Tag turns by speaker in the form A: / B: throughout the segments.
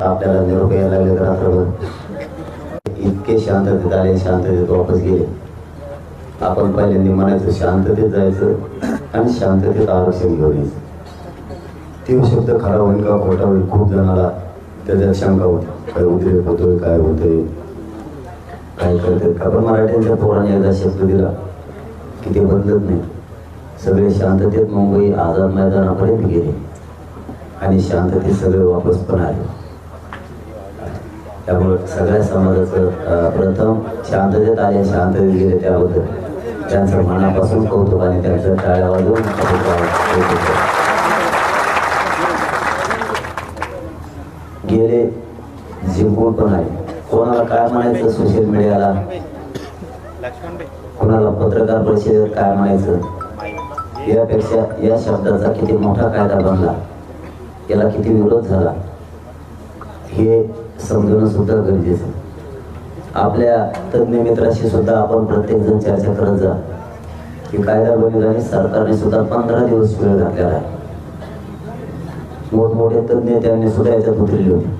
A: आपल्याला निरोप यायला लागले तर रात्रभर इतके शांततेत आले, शांततेत वापस गेले. आपण पहिल्यांदा म्हणायचं शांततेत जायचं आणि शांततेत आरोग्य घेऊन यायचं. ते शब्द खरा होईल का खोटा होईल, खूप जणाला त्याच्यात शंका होती. काय उद्रेक होतोय, काय होतोय, काय करतात का. पण मराठ्यांच्या पोराने एकदा शब्द दिला की ते बदलत नाही. सगळे शांततेत मुंबई आझाद मैदानापर्यंत गेले आणि शांततेत सगळे वापस पण आले. त्यामुळे सगळ्या समाजाचं प्रथम शांततेत आले, शांततेत गेले, त्याबद्दल त्यांचं मनापासून कौतुक आणि त्यांचं टाळ्या वाजवून गेले, जिंकून पण आले. कोणाला काय म्हणायचं सोशल मीडियाला, कोणाला पत्रकार परिषदेत काय म्हणायचं, यापेक्षा या शब्दाचा किती मोठा कायदा बनला, याला किती विरोध झाला, हे समजणं सुद्धा गरजेचं. आपल्या तज्ज्ञ मित्राशी सुद्धा आपण प्रत्येक जण चर्चा करत जा की कायदा बनेल आणि सरकारने सुद्धा 15 दिवस वेळ घातलेला आहे. मोठमोठे तज्ज्ञ त्यांनी सुद्धा याच्यात उतरले होते,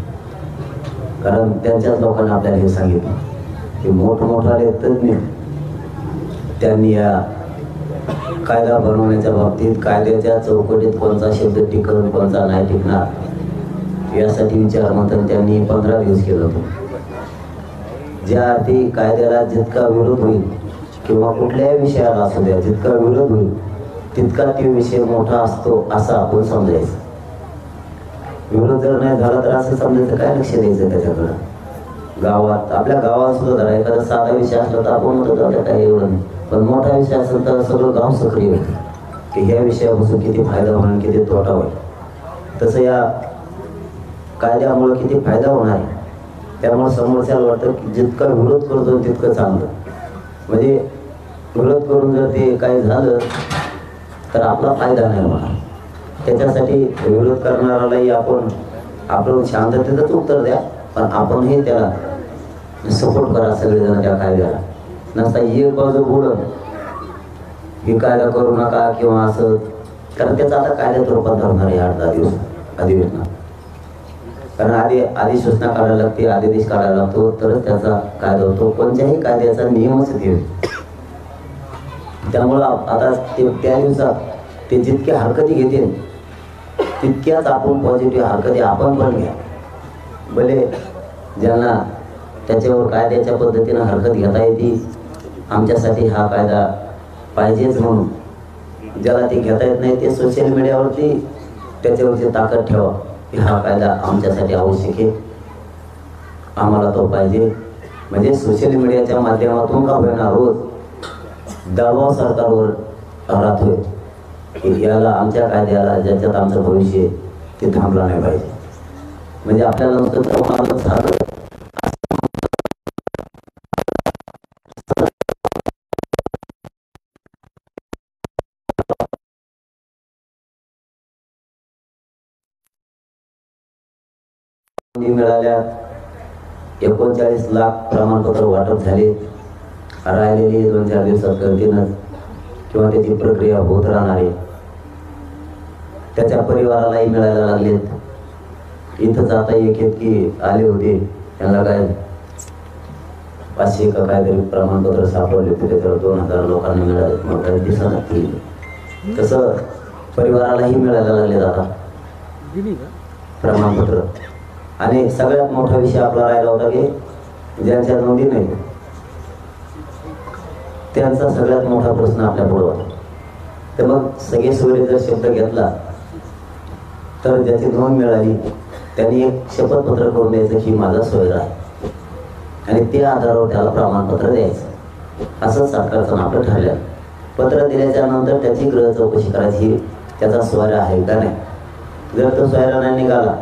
A: कारण त्यांच्याच लोकांना आपल्याला हे सांगितलं की मोठमोठाले तज्ज्ञ त्यांनी या कायदा बनवण्याच्या बाबतीत कायद्याच्या चौकटीत कोणता शब्द टिकवून कोणता नाही टिकणार यासाठी विचारमंथन त्यांनी 15 दिवस केलं होतं. ज्या अर्थी कायद्याला जितका विरोध होईल किंवा कुठल्याही विषयाला असू द्या जितका विरोध होईल तितका तो विषय मोठा असतो असं आपण समजायचं. विरोध जर नाही झाला तर असं समजायचं काय लक्ष द्यायचं त्याच्याकडं. गावात आपल्या गावात सुद्धा जरा एखादा साधा विषय असला तर आपण म्हणतो जाऊ काही एवढं नाही, पण मोठा विषय असेल तर सगळं गाव सक्रिय होतं की ह्या विषयापासून किती फायदा होणार किती तोटा होईल. तसं या कायद्यामुळे किती फायदा होणार आहे. त्यामुळे समोरच्याला वाटतं की जितका विरोध करतो तितकं चांगलं. म्हणजे विरोध करून जर ते काही झालं तर आपला फायदा नाही होणार. त्याच्यासाठी विरोध करणाऱ्यालाही आपण शांततेतच उत्तर द्या, पण आपणही त्याला सपोर्ट करा सगळेजण त्या कायद्याला. नसता एक बाजू बोलून ही कायदा करू नका किंवा असं, कारण त्याचा आता कायद्यात रूपांतर होणार आहे 8-10 दिवस अधिवेशनात. कारण आधी सूचना काढायला लागते, आदेश काढायला लागतो, तरच त्याचा कायदा होतो. कोणत्याही कायद्याचा नियमच ते. त्यामुळं आता त्या दिवसात ते जितक्या हरकती घेतील तितक्याच आपण पॉझिटिव्ह हरकती आपण पण घ्या. भले ज्यांना त्याच्यावर कायद्याच्या पद्धतीनं हरकत घेता येते, आमच्यासाठी हा कायदा पाहिजेच म्हणून, ज्याला ते घेता येत नाही ते सोशल मीडियावरती त्याच्यावरची ताकद ठेवा की हा कायदा आमच्यासाठी आवश्यक आहे, आम्हाला तो पाहिजे. म्हणजे सोशल मीडियाच्या माध्यमातून का होईना रोज दबाव सरकारवर राहतोय की याला आमच्या कायद्याला ज्याच्यात आमचं भविष्य ते थांबला नाही पाहिजे. म्हणजे आपल्याला नुसतं झालं मिळाल्या 39 लाख प्रमाणपत्र वाटप झाले. राहिलेली 2-4 दिवसात करतीनच किंवा त्याची प्रक्रिया होत राहणार आहे. त्याच्या परिवारालाही मिळायला लागलेत. इथंच आता एक की आले होते त्यांना काय 500 का काहीतरी प्रमाणपत्र सापडले होते, त्याच्यावर 2000 लोकांना मिळाले. मग काही दिवसात तसं परिवारालाही मिळायला लागले आता प्रमाणपत्र. आणि सगळ्यात मोठा विषय आपला राहिला होता की ज्यांच्या नोंदी नाही त्यांचा सगळ्यात मोठा प्रश्न आपल्या पुढे होता. तर मग सगळे सोयरे जर शब्द घेतला तर ज्याची नोंद मिळाली त्यांनी एक शपथपत्र करून द्यायचं की माझा सोयरा आहे आणि त्या आधारावर त्याला प्रमाणपत्र द्यायचं. असं सरकारचं आपलं ठरलं. पत्र दिल्याच्या नंतर त्याची गृह चौकशी करायची, त्याचा सोयरा आहे का नाही. जर तो सोयरा नाही निघाला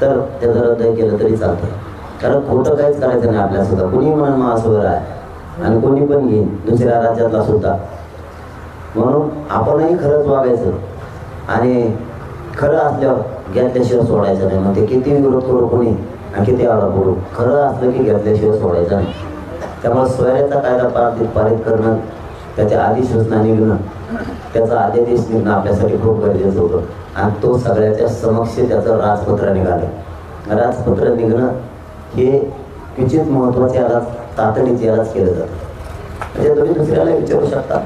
A: तर त्याचं रद्द केलं तरी चालतं. कारण खोटं काहीच करायचं नाही आपल्या सुद्धा. कोणी म्हणून महासोयरा आहे आणि कोणी पण घेईन दुसऱ्या राज्यातला सुद्धा. म्हणून आपणही खरंच वागायचं आणि खरं असल्यावर घेतल्याशिवाय सोडायचं नाही. मग ते किती विरोध करू कोणी आणि किती आला पडू, खरं असलं की घेतल्याशिवाय सोडायचं नाही. त्यामुळे सोयऱ्याचा कायदा पारित करणं, त्याच्या अधिसूचना निघणं, त्याचा अध्यादेश निघणं आपल्यासाठी खूप गरजेचं होतं. आणि तो सगळ्याच्या समक्ष त्याचं राजपत्र निघालं. राजपत्र निघणं हे क्वचित महत्वाचे याला तातडीचे यालाच केलं जातं. म्हणजे तुम्ही दुसऱ्याला विचारू शकता,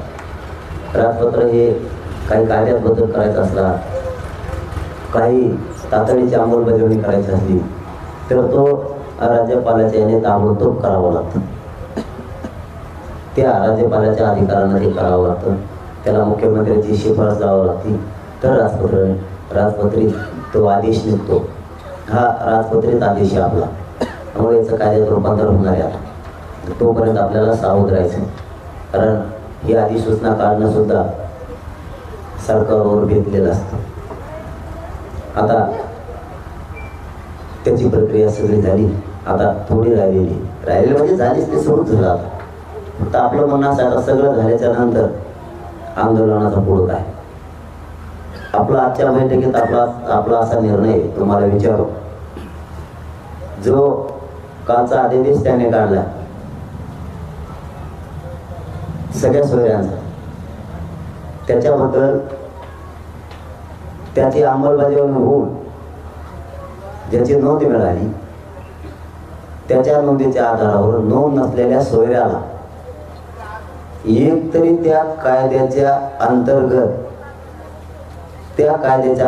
A: राजपत्र हे काही कायद्यात बदल करायचा असला, काही तातडीची अंमलबजावणी करायची असली तर तो राज्यपालाच्या याने ताबडतोब करावं लागतं. त्या राज्यपालाच्या अधिकारांना ते करावं लागतं. त्याला मुख्यमंत्र्यांची शिफारस जावं लागते तर राजपत्रित तो आदेश निघतो. हा राजपत्रित आदेश आहे आपला, त्यामुळे याचं कायद्यात रूपांतर होणार आहे. आता तोपर्यंत आपल्याला सावध राहायचं, कारण ही अधिसूचना काढणं सुद्धा सरकारवर बेतलेलं असतं. आता त्याची प्रक्रिया सगळी झाली, आता थोडी राहिलेली म्हणजे झालीच, ते सुरूच झालं. आता फक्त आपलं म्हणणं असं, आता सगळं झाल्याच्या नंतर आंदोलनाचा पुढं काय. आपला आजच्या बैठकीत आपला असा निर्णय तुम्हाला विचारू, जो कालचा आदेश त्याने काढला सगळ्या सोयऱ्यांचा, त्याच्याबद्दल त्याची अंमलबजावणी होऊन ज्याची नोंद मिळाली त्याच्या नोंदीच्या आधारावर नोंद नसलेल्या सोयऱ्याला एक तरी त्या कायद्याच्या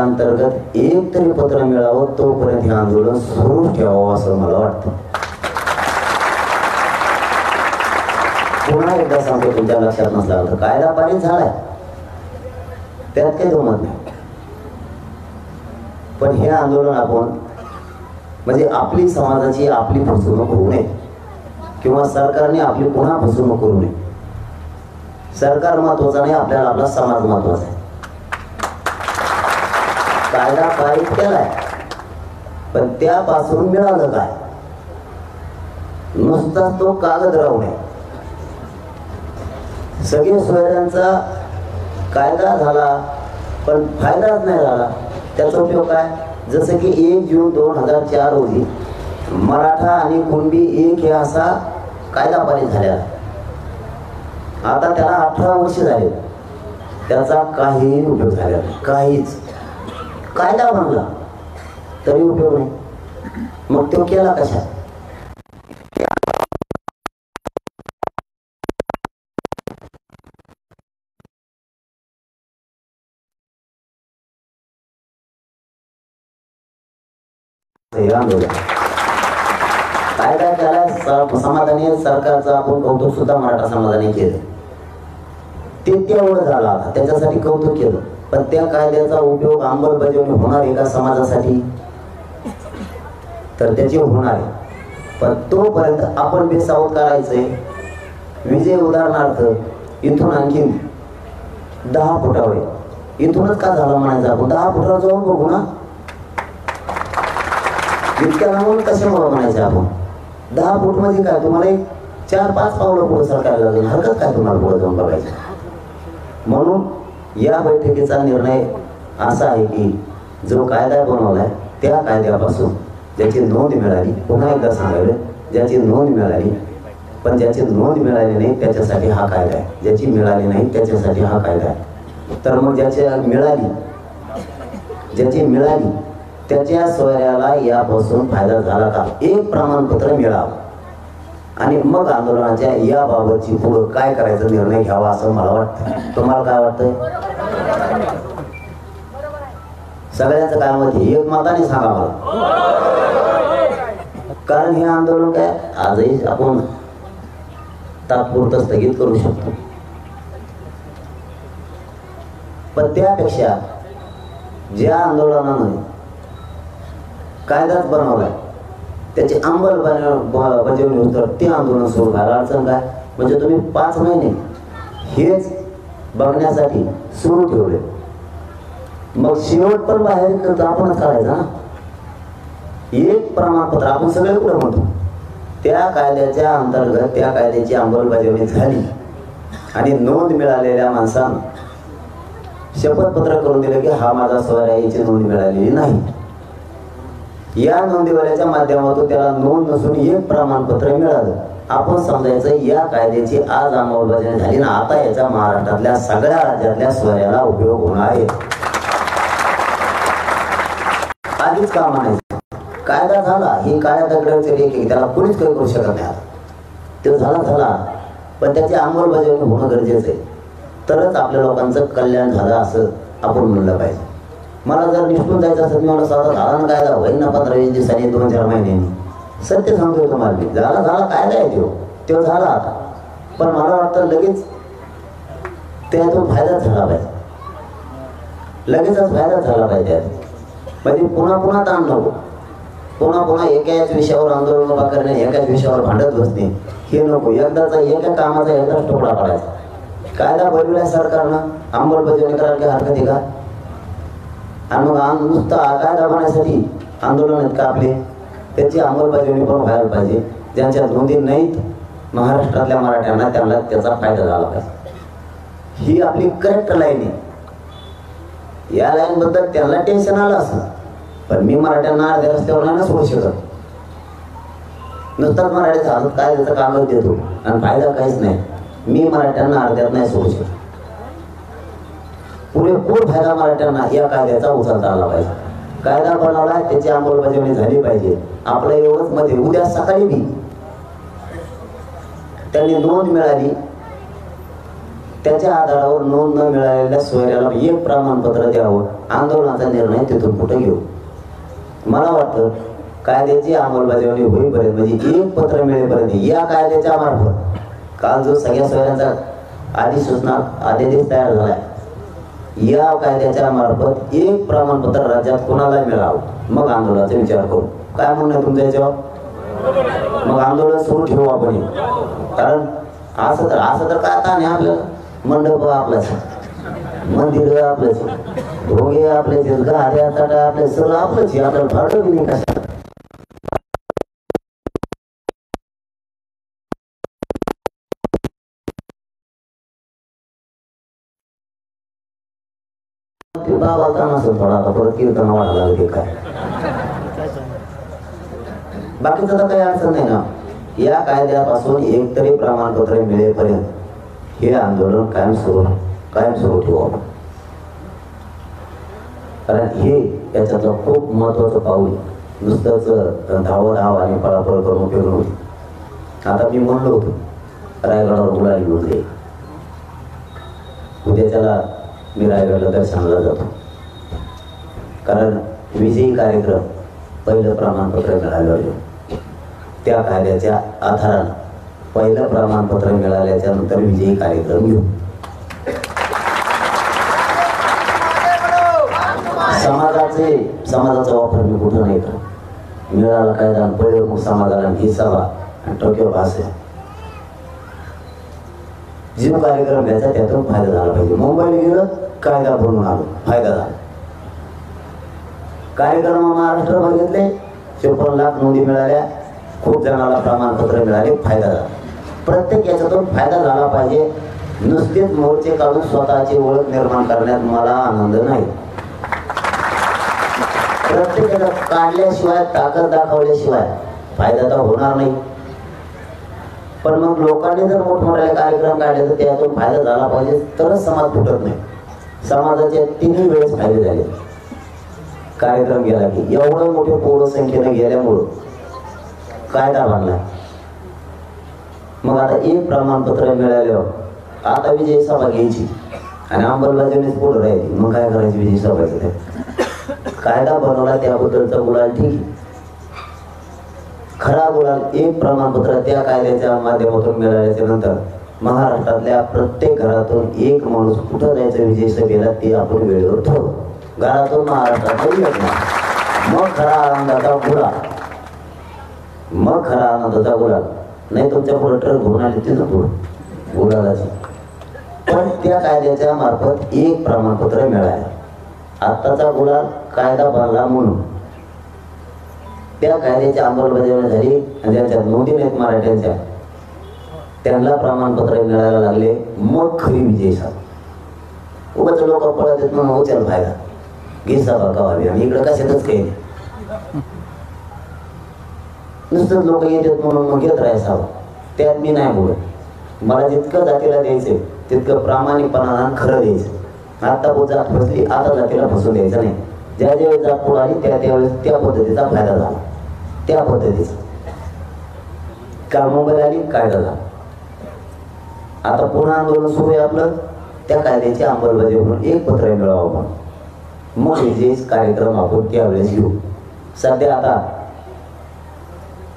A: अंतर्गत एक तरी पत्र मिळावं, तोपर्यंत हे आंदोलन सुरू ठेवावं असं मला वाटतं. पुन्हा एकदा सांगतो, तुमच्या लक्षात नसला तर कायदा पारित झालाय, त्यात काही जमत नाही. पण हे आंदोलन आपण म्हणजे आपली समाजाची आपली फसवणूक होऊ नये, किंवा सरकारने आपली पुन्हा फसवणूक करू नये. सरकार महत्वाचा नाही, आपल्याला आपला समाज महत्वाचा आहे. कायदा पारित केलाय, पण त्यापासून मिळालं काय? नुसताच तो कागद राहू नये. सगळे सोयऱ्यांचा कायदा झाला पण फायदाच नाही झाला. त्याचा उपयोग काय? जसं की 1 जून 2004 रोजी मराठा आणि कुणबी एक हे असा कायदा पारित झाला. आता त्याला 18 वर्ष झाले, त्याचा काही उपयोग झाला नाही, काहीच. कायदा बनला तरी उपयोग नाही. मग तो केला कशा? कायदा केला समाधानी, सरकारचं आपण कौतुक सुद्धा मराठा समाजाने केलं, ते तेवढं झालं. आता त्याच्यासाठी कौतुक केलं, पण त्या कायद्याचा उपयोग अंमलबजावणी होणार आहे का समाजासाठी? तर त्याची होणार आहे, पण तोपर्यंत आपण बेसावध करायचंय. विजय उदाहरणार्थ इथून आणखी 10 फुटावर, इथूनच का झालं म्हणायचं, आपण 10 फुटावर जाऊन बघू ना. इतक्या लांबून कशामुळे म्हणायचं आपण? 10 फूट म्हणजे काय, तुम्हाला एक 4-5 पावलं पुढे सरकायला लागेल, हरकत काय तुम्हाला पुढे जाऊन बघायचं. म्हणून या बैठकीचा निर्णय असा आहे की जो कायदा बनवलाय त्या कायद्यापासून ज्याची नोंद मिळाली, पुन्हा एकदा सांगायला, ज्याची नोंद मिळाली, पण ज्याची नोंद मिळाली नाही त्याच्यासाठी हा कायदा आहे, ज्याची मिळाली नाही त्याच्यासाठी हा कायदा आहे. तर मग ज्याची मिळाली त्याच्या सोयऱ्याला यापासून फायदा झाला का, एक प्रमाणपत्र मिळावं, आणि मग आंदोलनाच्या याबाबतची पुढं काय करायचा निर्णय घ्यावा असं मला वाटतं. तुम्हाला काय वाटतंय? सगळ्यांचं काय मत आहे? एक मताने सांगा मला, कारण हे आंदोलन काय आजही आपण तात्पुरतं स्थगित करू शकतो, पण त्यापेक्षा ज्या आंदोलनाने कायदाच बनवलाय त्याची अंमलबजावणी होतं ते आंदोलन सुरू व्हायला अडचण काय? म्हणजे तुम्ही 5 महिने हेच बघण्यासाठी सुरू ठेवले, मग शेवट पण बाहेर करतो आपणच काढायचं ना. एक प्रमाणपत्र आपण सगळे कुठं म्हणतो, त्या कायद्याच्या अंतर्गत त्या कायद्याची अंमलबजावणी झाली आणि नोंद मिळालेल्या माणसानं शपथपत्र करून दिलं की हा माझा सोयरा, याची नोंद मिळालेली नाही. या नोंदीवाल्याच्या माध्यमातून त्याला नोंद नसून एक प्रमाणपत्र मिळालं. आपण समजायचं या कायद्याची आज अंमलबजावणी झाली ना, आता याचा महाराष्ट्रातल्या सगळ्या राज्यातल्या सोयऱ्याला उपयोग होणार आहे. आधीच का म्हणायचं, कायदा झाला, ही काळ्या दगडाची लेख आहे, त्याला कोणीच काही करू शकत नाही. तो झाला पण त्याची अंमलबजावणी होणं गरजेचं आहे, तरच आपल्या लोकांचं कल्याण झालं असं आपण म्हणलं पाहिजे. मला जर निष्ठून जायचं असेल, मी मला स्वतः झाला ना कायदा, होईल ना 15-20 दिवसांनी, 2-4 महिन्यांनी, सत्य सांगतोय तुम्हाला मी. झाला कायदा आहे तो झाला आता. पण मला वाटतं लगेच त्यातून फायदाच झाला पाहिजे, लगेचच फायदा झाला पाहिजे. म्हणजे पुन्हा ताण नको, पुन्हा एकाच विषयावर आंदोलन उभा करणे, एकाच विषयावर भांडत बसणे, हे नको. एकदाचा एका कामाचा एकदाच तुकडा पडायचा. कायदा बनविला सरकारनं, अंमलबजावणी करायला काही हरकत आहे का? आणि मग नुसतं कायदा बनवण्यासाठी आंदोलन आहेत का आपले? त्याची अंमलबजावणी पण व्हायला पाहिजे. ज्यांच्या नोंदी नाहीत महाराष्ट्रातल्या मराठ्यांना, त्यांना त्याचा फायदा झाला पाहिजे. ही आपली करेक्ट लाईन आहे. या लाईन बद्दल त्यांना टेन्शन आलं असं, पण मी मराठ्यांना अर्ध्या रस्त्यावर नाही सोडू शकत. नुसताच मराठीचा हातात काय त्याचं कागद देतो आणि फायदा काहीच नाही. मी मराठ्यांना अर्ध्यात नाही सोडू शकत. पुरेपूर फायदा मराठ्यांना या कायद्याचा उचलता आला पाहिजे. कायदा बनवला, त्याची अंमलबजावणी झाली पाहिजे. आपलं एवढंच मध्ये उद्या सकाळी बी त्यांनी नोंद मिळाली, त्याच्या आधारावर नोंद न मिळालेल्या सोयऱ्याला एक प्रमाणपत्र द्यावं, आंदोलनाचा निर्णय तिथून कुठे घेऊ. मला वाटतं कायद्याची अंमलबजावणी होईपर्यंत, म्हणजे एक पत्र मिळेपर्यंत, या कायद्याच्या मार्फत, काल जो सगळ्या सोयऱ्यांचा अधिसूचना आदेश तयार झालाय, या कायद्याच्या मार्फत एक प्रमाणपत्र राज्यात कोणाला मिळावं, मग आंदोलनाचा विचार करू. काय म्हणणं आहे तुमच्या याच्यावर? मग आंदोलन सुरू ठेवू आपण. कारण असं तर काय आता नाही, आपल्याला मंडप आपल्याच, मंदिर आपलेच, भोगे आपलेच, गाड्या ताटा आपले, सगळं आपलंच. आपल्याला फाडलं नाही कशा. थोडा आता परत कीर्तन वाढायला लागले काय, बाकीचं तर काही अडचण नाही ना. या कायद्यापासून एकतरी प्रमाणपत्र मिळेपर्यंत हे आंदोलन कायम सुरू ठेवू. कारण हे याच्यातलं खूप महत्वाचं पाऊल. नुसतंच धाव आणि पळापळ करून उपयोग नव्हती. आता मी म्हणलो होतो रायगडावर गुलाल घेऊन दे, उद्या त्याला मी रायगडला दर्शनाला जातो. कारण विजयी कार्यक्रम पहिलं प्रमाणपत्र मिळालं, त्या कायद्याच्या आधारानं पहिलं प्रमाणपत्र मिळाल्याच्या नंतर विजयी कार्यक्रम घेऊ. समाजाचा वापर मी कुठं नाही करत. मिळाला कायदा पडलं मग समाजाला ही सभा आणि टोक्यो भास आहे. जो कार्यक्रम घ्यायचा त्यातून फायदा झाला पाहिजे. मुंबईला गेलं, कायदा बनवून आलो, फायदा झाला. कार्यक्रम महाराष्ट्र बघितले, 54 लाख नोंदी मिळाल्या, खूप जणांना प्रमाणपत्र मिळाले, फायदा झाला. प्रत्येक याच्यातून फायदा झाला पाहिजे. नुसतेच मोर्चे काढून स्वतःची ओळख निर्माण करण्यात मला आनंद नाही. प्रत्येकाला काढल्याशिवाय, ताकद दाखवल्याशिवाय फायदा तर होणार नाही. पण मग लोकांनी जर मोठमोठे कार्यक्रम काढले तर त्यातून फायदा झाला पाहिजे, तरच समाज फुटत नाही. समाजाचे 3 वेळेस फायदे झाले. कार्यक्रम गेला की एवढं मोठे पोरं संख्येने गेल्यामुळं कायदा बनला. मग आता एक प्रमाणपत्र मिळाल्यावर आता विजयी सभा घ्यायची आणि अंमलबजावणीच पुढे राहायची. मग काय करायची विजयी सभेचं? कायदा बनवला त्याबद्दलचा गुलाल ठीक, खरा गुलाल एक प्रमाणपत्र त्या कायद्याच्या माध्यमातून मिळाल्याच्या नंतर महाराष्ट्रातल्या प्रत्येक घरातून एक माणूस कुठं जायचं विजयी सभेला ते आपण वेळेवर ठरवू. घरातून महाराष्ट्रात मग खरा आनंदाचा गुलाल, मग खरा आनंदाचा गुलाल. नाही तुमच्या पुढे ट्रक घेऊन आले तिथं पुढं गुलालाची. पण त्या कायद्याच्या मार्फत एक प्रमाणपत्र मिळालं. आत्ताचा गुलाल कायदा बनला म्हणून त्या कायद्याची अंमलबजावणी झाली आणि त्यांच्या नोंदी नाहीत मराठ्यांच्या, त्यांना प्रमाणपत्र मिळायला लागले. मग खरी विजयी सभा. उगाच लोक पळत येत म्हणून उचल फायदा घे सभा कवावी आणि इकडं कशातच काही नाही. नुसतंच लोक येतात म्हणून मग घेत राहायचा. त्यात मी नाही बोलत. मला जितकं जातीला द्यायचं तितकं प्रामाणिकपणानं खरं द्यायचं. आता जात फसली, आता जातीला फसून द्यायचं नाही. ज्या ज्यावेळेस जात पुढे आली त्यावेळेस त्या पद्धतीचा फायदा झाला. त्या पद्धतीचं काल मुंबई आली, कायदा झाला. आता पुन्हा आंदोलन सुरू आहे आपलं, त्या कायद्याची अंमलबजावणी म्हणून एक पत्र मिळावं म्हणून मग हे जे कार्यक्रम आपण त्यावेळेस घेऊ. सध्या आता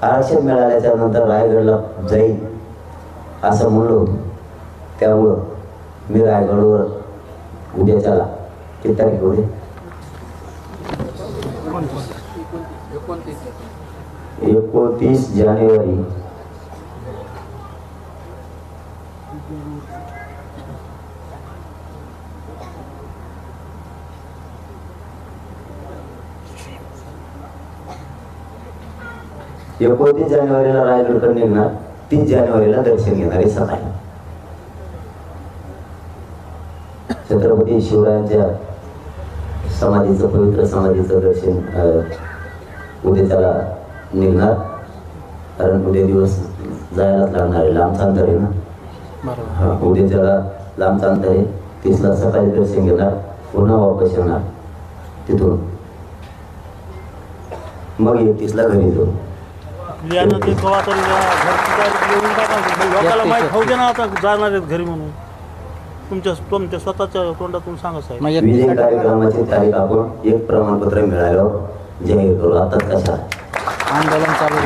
A: आरक्षण मिळाल्याच्या नंतर रायगडला जाईल असं म्हणलो, त्यामुळं मी रायगडवर उद्याच्याला किती तारीख होते 29 जानेवारी जानेवारीला रायगडकडे निघणार, 30 जानेवारीला दर्शन घेणार आहे सकाळी. छत्रपती शिवरायांच्या समाधीचं, पवित्र समाधीचं दर्शन उद्याच्याला निघणार, कारण उद्या दिवस जायलाच लागणार आहे, लांबचं अंतर आहे ना. उद्याच्याला लांबचं अंतर आहे. 30ला सकाळी दर्शन घेणार, पुन्हा वापस येणार तिथून, मग 31ला घरी जाऊ.
B: जाणार आहेत घरी म्हणून तुमच्या स्वतःच्या तोंडातून सांगा साहेब.
A: विजय कार्यक्रमाची तारीख आपण एक प्रमाणपत्र मिळाल्यावर जाहीर करू. आता कशा
C: आंदोलन चालू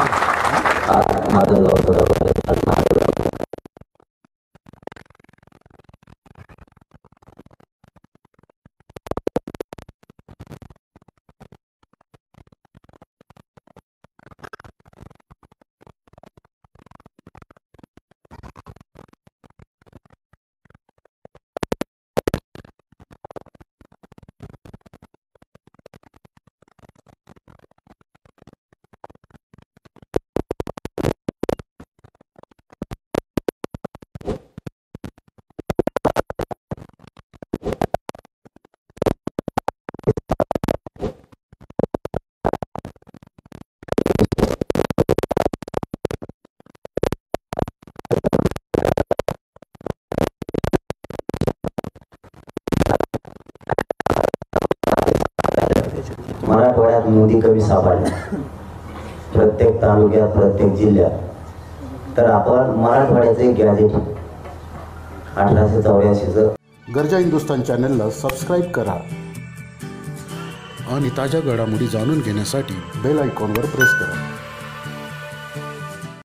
A: मराठवाड्यात मोदी कमी सापडले, प्रत्येक तालुक्यात, प्रत्येक जिल्ह्यात. तर आपण मराठवाड्याचं एक गॅजेट 1884चं
D: गर्जा हिंदुस्तान चॅनलला सबस्क्राईब करा आणि ताज्या घडामोडी जाणून घेण्यासाठी बेल आयकॉनवर प्रेस करा.